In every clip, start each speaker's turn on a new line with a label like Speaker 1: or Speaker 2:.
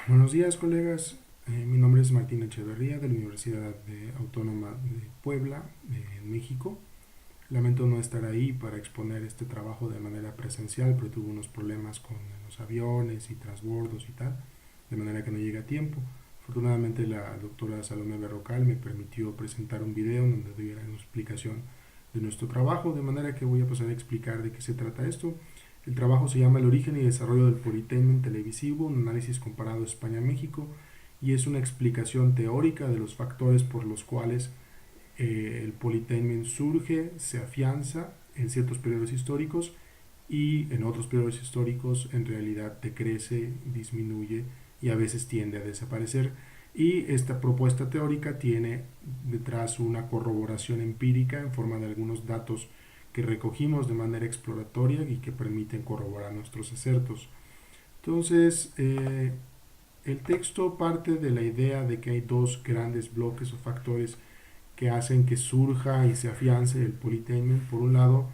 Speaker 1: Buenos días, colegas. Mi nombre es Martín Echeverría de la Universidad Autónoma de Puebla, en México. Lamento no estar ahí para exponer este trabajo de manera presencial, pero tuve unos problemas con los aviones y transbordos y tal, de manera que no llegué a tiempo. Afortunadamente la doctora Salomé Berrocal me permitió presentar un video en donde diera una explicación de nuestro trabajo, de manera que voy a pasar a explicar de qué se trata esto. El trabajo se llama El origen y desarrollo del politainment televisivo, un análisis comparado España-México, y es una explicación teórica de los factores por los cuales el politainment surge, se afianza en ciertos periodos históricos y en otros periodos históricos en realidad decrece, disminuye y a veces tiende a desaparecer. Y esta propuesta teórica tiene detrás una corroboración empírica en forma de algunos datos que recogimos de manera exploratoria y que permiten corroborar nuestros acertos. Entonces, el texto parte de la idea de que hay dos grandes bloques o factores que hacen que surja y se afiance el politainment. Por un lado,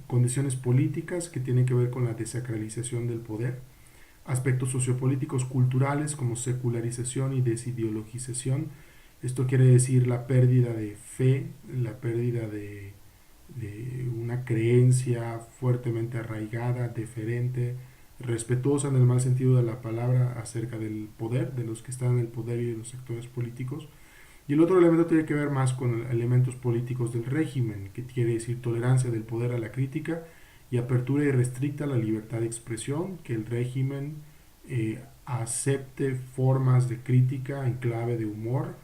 Speaker 1: condiciones políticas que tienen que ver con la desacralización del poder, aspectos sociopolíticos culturales como secularización y desideologización. Esto quiere decir la pérdida de fe, la pérdida de una creencia fuertemente arraigada, deferente, respetuosa en el mal sentido de la palabra acerca del poder, de los que están en el poder y de los sectores políticos. Y el otro elemento tiene que ver más con elementos políticos del régimen, que quiere decir tolerancia del poder a la crítica y apertura irrestricta a la libertad de expresión, que el régimen acepte formas de crítica en clave de humor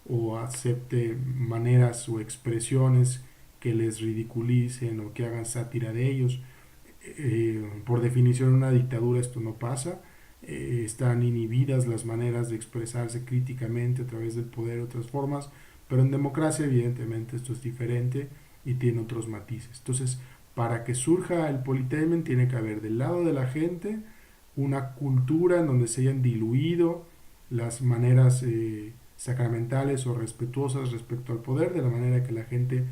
Speaker 1: o acepte maneras o expresiones que les ridiculicen o que hagan sátira de ellos. Por definición, en una dictadura esto no pasa. Están inhibidas las maneras de expresarse críticamente a través del poder de otras formas, pero en democracia evidentemente esto es diferente y tiene otros matices. Entonces, para que surja el politainment tiene que haber del lado de la gente una cultura en donde se hayan diluido las maneras sacramentales o respetuosas respecto al poder, de la manera que la gente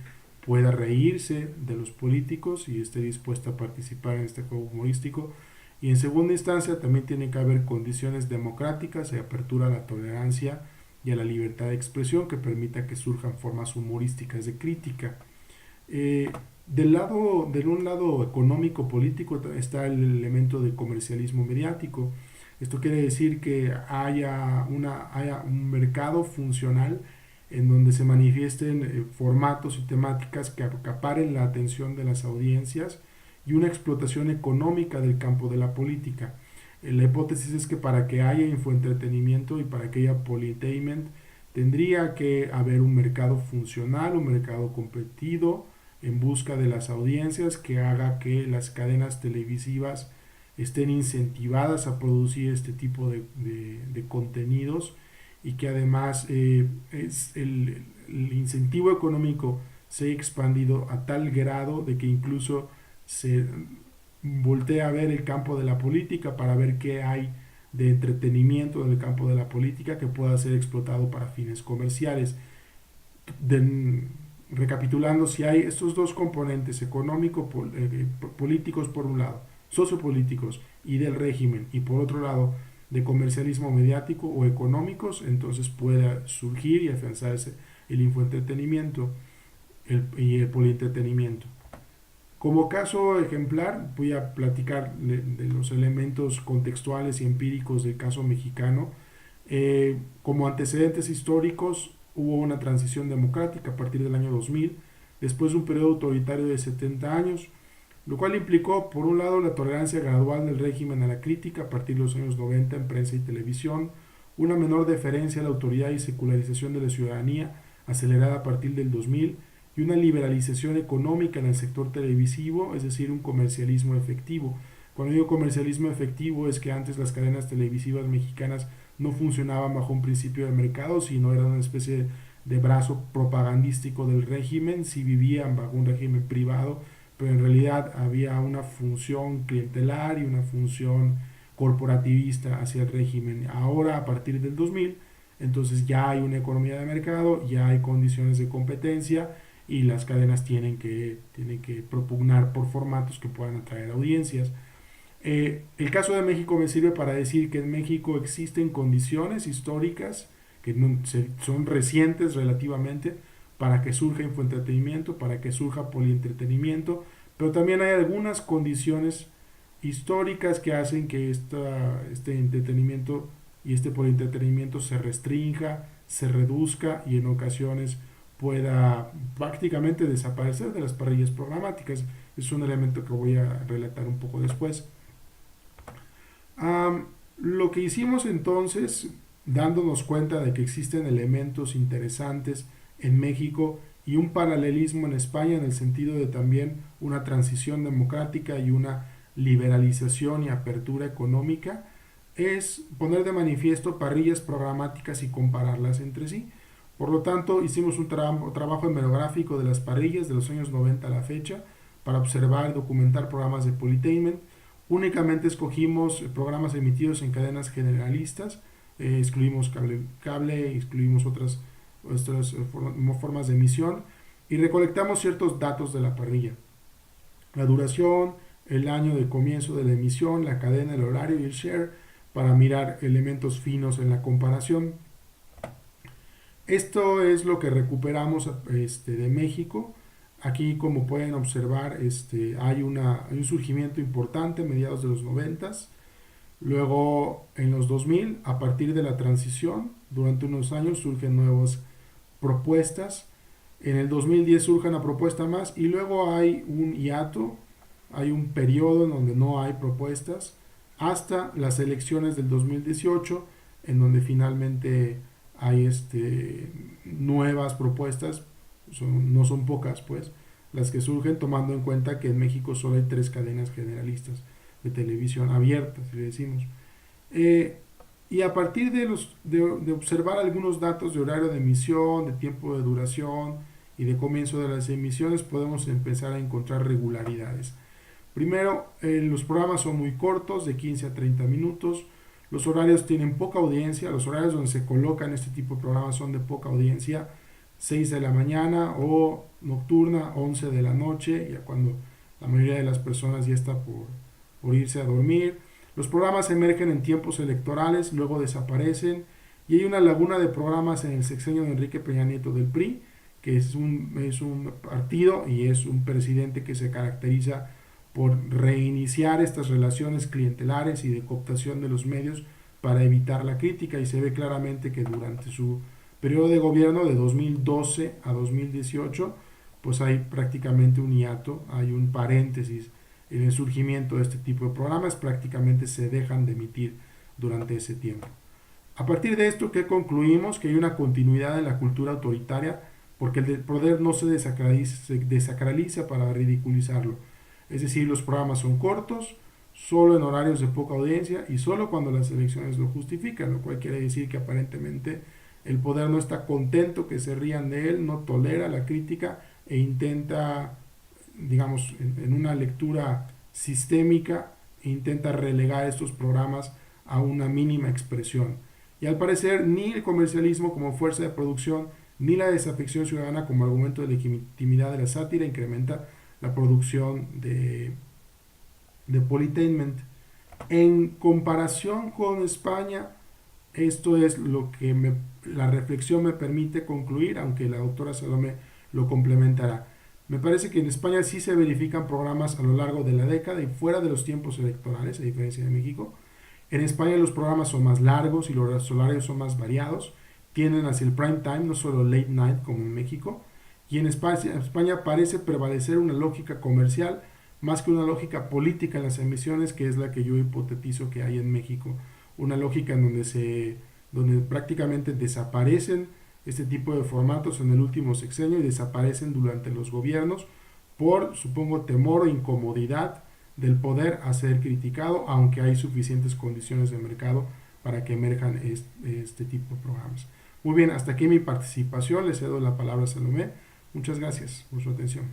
Speaker 1: pueda reírse de los políticos y esté dispuesta a participar en este juego humorístico. Y en segunda instancia también tiene que haber condiciones democráticas y apertura a la tolerancia y a la libertad de expresión que permita que surjan formas humorísticas de crítica. De un lado económico político está el elemento de comercialismo mediático. Esto quiere decir que haya un mercado funcional en donde se manifiesten formatos y temáticas que acaparen la atención de las audiencias y una explotación económica del campo de la política. La hipótesis es que para que haya infoentretenimiento y para que haya politainment tendría que haber un mercado funcional, un mercado competido en busca de las audiencias que haga que las cadenas televisivas estén incentivadas a producir este tipo de contenidos y que además el incentivo económico se ha expandido a tal grado de que incluso se voltea a ver el campo de la política para ver qué hay de entretenimiento en el campo de la política que pueda ser explotado para fines comerciales. De, recapitulando, si hay estos dos componentes políticos por un lado, sociopolíticos y del régimen, y por otro lado de comercialismo mediático o económicos, entonces pueda surgir y afianzarse el infoentretenimiento y el polientretenimiento. Como caso ejemplar, voy a platicar de los elementos contextuales y empíricos del caso mexicano. Como antecedentes históricos, hubo una transición democrática a partir del año 2000, después de un periodo autoritario de 70 años, lo cual implicó, por un lado, la tolerancia gradual del régimen a la crítica a partir de los años 90 en prensa y televisión, una menor deferencia a la autoridad y secularización de la ciudadanía acelerada a partir del 2000, y una liberalización económica en el sector televisivo, es decir, un comercialismo efectivo. Cuando digo comercialismo efectivo es que antes las cadenas televisivas mexicanas no funcionaban bajo un principio de mercado, sino eran una especie de brazo propagandístico del régimen, si vivían bajo un régimen privado, pero en realidad había una función clientelar y una función corporativista hacia el régimen. Ahora, a partir del 2000, entonces ya hay una economía de mercado, ya hay condiciones de competencia y las cadenas tienen que propugnar por formatos que puedan atraer audiencias. El caso de México me sirve para decir que en México existen condiciones históricas que son recientes relativamente para que surja infoentretenimiento, para que surja polientretenimiento, pero también hay algunas condiciones históricas que hacen que este entretenimiento y este polientretenimiento se restrinja, se reduzca y en ocasiones pueda prácticamente desaparecer de las parrillas programáticas. Es un elemento que voy a relatar un poco después. Lo que hicimos entonces, dándonos cuenta de que existen elementos interesantes en México y un paralelismo en España en el sentido de también una transición democrática y una liberalización y apertura económica, es poner de manifiesto parrillas programáticas y compararlas entre sí. Por lo tanto, hicimos un trabajo hemerográfico de las parrillas de los años 90 a la fecha para observar y documentar programas de politainment. Únicamente escogimos programas emitidos en cadenas generalistas, excluimos cable, excluimos otras formas de emisión y recolectamos ciertos datos de la parrilla. La duración, el año de comienzo de la emisión, la cadena, el horario y el share para mirar elementos finos en la comparación. Esto es lo que recuperamos de México. Aquí, como pueden observar, hay un surgimiento importante a mediados de los 90. Luego, en los 2000, a partir de la transición, durante unos años surgen nuevas propuestas. En el 2010 surge una propuesta más y luego hay un hiato, hay un periodo en donde no hay propuestas, hasta las elecciones del 2018, en donde finalmente hay nuevas propuestas, no son pocas pues, las que surgen tomando en cuenta que en México solo hay 3 cadenas generalistas de televisión abiertas, si le decimos. Y a partir de observar algunos datos de horario de emisión, de tiempo de duración y de comienzo de las emisiones, podemos empezar a encontrar regularidades. Primero, los programas son muy cortos, de 15 a 30 minutos. Los horarios tienen poca audiencia. Los horarios donde se colocan este tipo de programas son de poca audiencia. 6 de la mañana o nocturna, 11 de la noche, ya cuando la mayoría de las personas ya está por irse a dormir. Los programas emergen en tiempos electorales, luego desaparecen y hay una laguna de programas en el sexenio de Enrique Peña Nieto del PRI, que es un partido y es un presidente que se caracteriza por reiniciar estas relaciones clientelares y de cooptación de los medios para evitar la crítica, y se ve claramente que durante su periodo de gobierno de 2012 a 2018 pues hay prácticamente un hiato, hay un paréntesis en el surgimiento de este tipo de programas, prácticamente se dejan de emitir durante ese tiempo. A partir de esto, ¿qué concluimos? Que hay una continuidad en la cultura autoritaria porque el poder no se desacraliza para ridiculizarlo. Es decir, los programas son cortos, solo en horarios de poca audiencia y solo cuando las elecciones lo justifican, lo cual quiere decir que aparentemente el poder no está contento que se rían de él, no tolera la crítica e intenta, digamos, en una lectura sistémica, intenta relegar estos programas a una mínima expresión. Y al parecer ni el comercialismo como fuerza de producción, ni la desafección ciudadana como argumento de legitimidad de la sátira incrementa la producción de politainment. En comparación con España, esto es lo que la reflexión me permite concluir, aunque la doctora Salomé lo complementará. Me parece que en España sí se verifican programas a lo largo de la década y fuera de los tiempos electorales, a diferencia de México. En España los programas son más largos y los horarios son más variados, tienden hacia el prime time, no solo late night como en México. Y en España parece prevalecer una lógica comercial más que una lógica política en las emisiones, que es la que yo hipotetizo que hay en México. Una lógica en donde prácticamente desaparecen este tipo de formatos en el último sexenio y desaparecen durante los gobiernos por, supongo, temor o incomodidad del poder a ser criticado, aunque hay suficientes condiciones de mercado para que emerjan este tipo de programas. Muy bien, hasta aquí mi participación. Le cedo la palabra a Salomé. Muchas gracias por su atención.